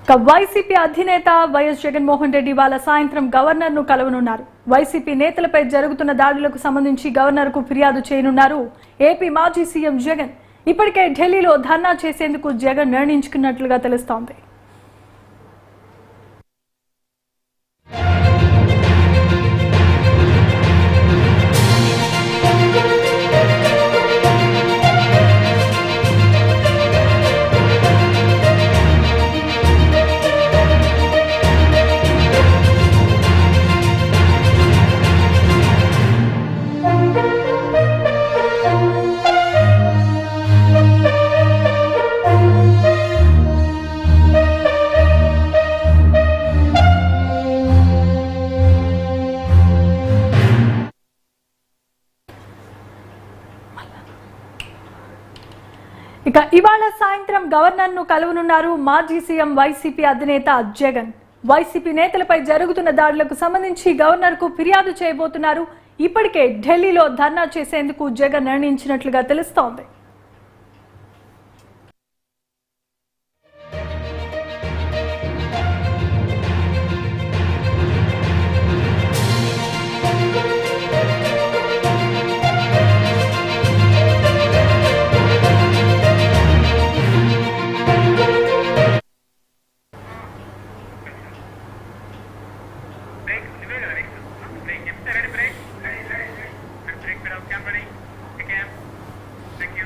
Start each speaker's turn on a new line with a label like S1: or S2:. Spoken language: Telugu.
S1: వైసీపీ అధినేత వైఎస్ జగన్మోహన్ రెడ్డి వాళ్ళ సాయంత్రం గవర్నర్ ను కలవనున్నారు. వైసీపీ నేతలపై జరుగుతున్న దాడులకు సంబంధించి గవర్నర్ కు ఫిర్యాదు చేయనున్నారు. ఏపీ మాజీ సీఎం జగన్ ఇప్పటికే ఢిల్లీలో ధర్నా చేసేందుకు జగన్ నిర్ణయించుకున్నట్లుగా తెలుస్తోంది. ఇక ఇవాళ సాయంత్రం గవర్నర్ ను కలవనున్నారు మాజీ సీఎం వైసీపీ అధినేత జగన్. వైసీపీ నేతలపై జరుగుతున్న దాడులకు సంబంధించి గవర్నర్ కు ఫిర్యాదు చేయబోతున్నారు. ఇప్పటికే ఢిల్లీలో ధర్నా చేసేందుకు జగన్ నిర్ణయించినట్లుగా తెలుస్తోంది.